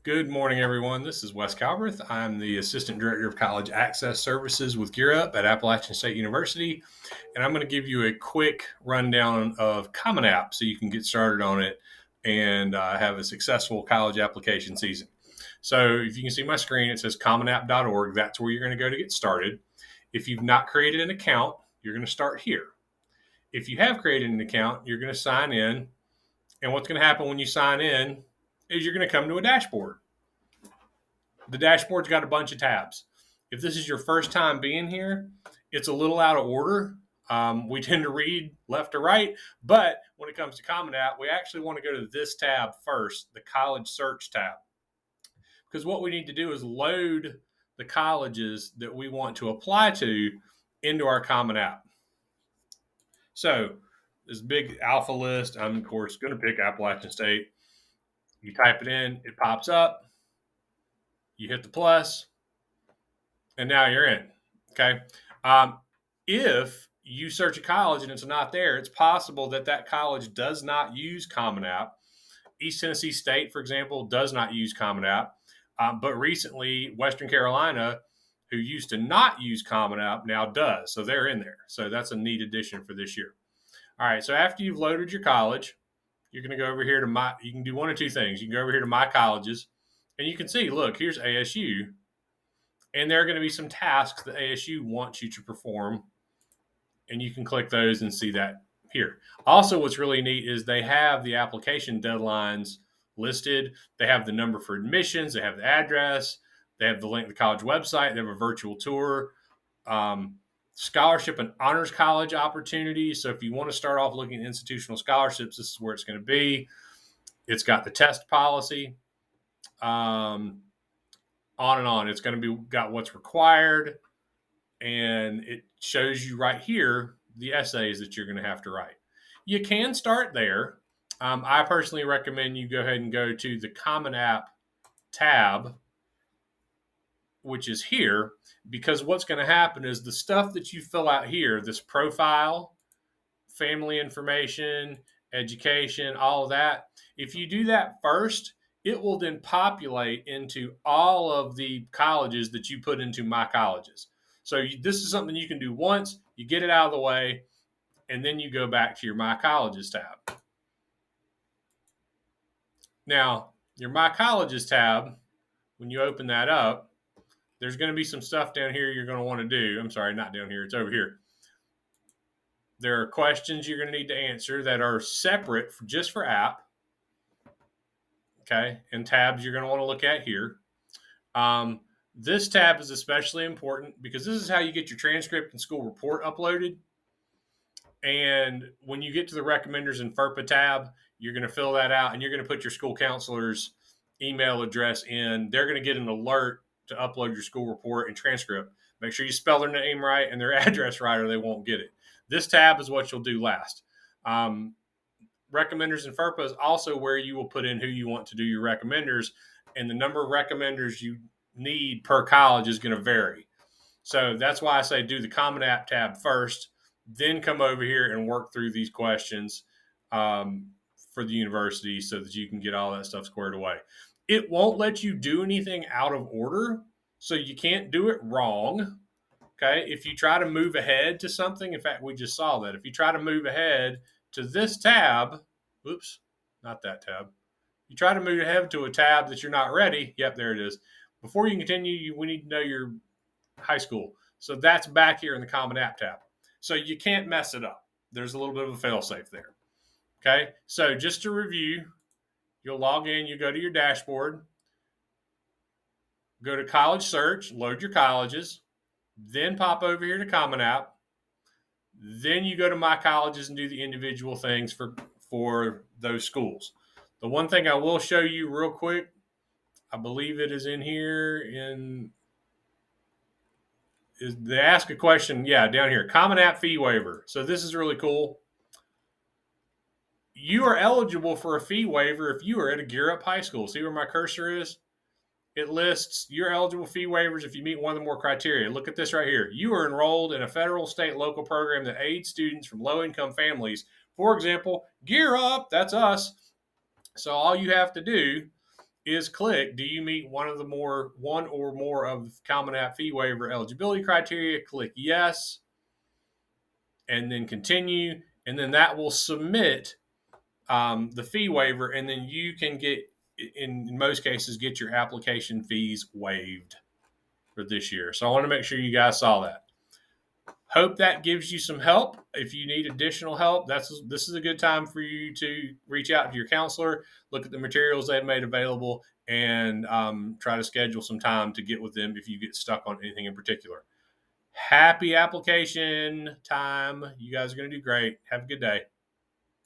Good morning, everyone. This is Wes Calbreath. I'm the Assistant Director of College Access Services with Gear Up at Appalachian State University, and I'm going to give you a quick rundown of Common App so you can get started on it and have a successful college application season. So if you can see my screen, it says commonapp.org. That's where you're going to go to get started. If you've not created an account, you're going to start here. If you have created an account, you're going to sign in, and what's going to happen when you sign in is you're going to come to a dashboard. The dashboard's got a bunch of tabs. If this is your first time being here, it's a little out of order. We tend to read left to right, but when it comes to Common App, we actually want to go to this tab first, the College Search tab, because what we need to do is load the colleges that we want to apply to into our Common App. So this big alpha list, I'm of course going to pick Appalachian State. You type it in, it pops up. You hit the plus, and now you're in. Okay. If you search a college and it's not there, it's possible that that college does not use Common App. East Tennessee State, for example, does not use Common App. But recently, Western Carolina, who used to not use Common App, now does. So they're in there. So that's a neat addition for this year. All right. So after you've loaded your college, you're going to go over here to you can do one of two things. You can go over here to My Colleges, and you can see, look, here's ASU. And there are going to be some tasks that ASU wants you to perform, and you can click those and see that here. Also, what's really neat is they have the application deadlines listed. They have the number for admissions. They have the address. They have the link to the college website. They have a virtual tour, scholarship and honors college opportunities. So if you want to start off looking at institutional scholarships, this is where it's going to be. It's got the test policy. On and on. It's going to be got what's required, and it shows you right here the essays that you're going to have to write. You can start there. I personally recommend you go ahead and go to the Common App tab, which is here, because what's going to happen is the stuff that you fill out here, this profile, family information, education, all of that, if you do that first, it will then populate into all of the colleges that you put into My Colleges. So this is something you can do once, you get it out of the way, and then you go back to your My Colleges tab. Now, your My Colleges tab, when you open that up, there's going to be some stuff down here you're going to want to do. I'm sorry, not down here. It's over here. There are questions you're going to need to answer that are separate just for app. Okay, and tabs you're going to want to look at here. This tab is especially important because this is how you get your transcript and school report uploaded. And when you get to the recommenders and FERPA tab, you're going to fill that out, and you're going to put your school counselor's email address in. They're going to get an alert to upload your school report and transcript. Make sure you spell their name right and their address right, or they won't get it. This tab is what you'll do last. Recommenders and FERPA is also where you will put in who you want to do your recommenders, and the number of recommenders you need per college is going to vary. So that's why I say do the Common App tab first, then come over here and work through these questions for the university so that you can get all that stuff squared away. It won't let you do anything out of order, so you can't do it wrong. Okay, if you try to move ahead to something, in fact, we just saw that. If you try to move ahead to this tab, oops, not that tab. You try to move ahead to a tab that you're not ready. Yep, there it is. Before you can continue, we need to know your high school. So that's back here in the Common App tab. So you can't mess it up. There's a little bit of a fail-safe there. Okay, so just to review, you'll log in, you go to your dashboard, go to College Search, load your colleges, then pop over here to Common App. Then you go to My Colleges and do the individual things for those schools. The one thing I will show you real quick, I believe it is in here is they ask a question. Yeah, down here, Common App fee waiver. So this is really cool. You are eligible for a fee waiver if you are at a Gear Up high school. See where my cursor is? It lists your eligible fee waivers if you meet one of the more criteria. Look at this right here. You are enrolled in a federal, state, local program that aids students from low-income families. For example, Gear Up, that's us. So all you have to do is click, do you meet one or more of the Common App fee waiver eligibility criteria? Click yes, and then continue, and then that will submit the fee waiver, and then you can get, in most cases, get your application fees waived for this year. So I want to make sure you guys saw that. Hope that gives you some help. If you need additional help, this is a good time for you to reach out to your counselor, look at the materials they've made available, and try to schedule some time to get with them if you get stuck on anything in particular. Happy application time. You guys are going to do great. Have a good day.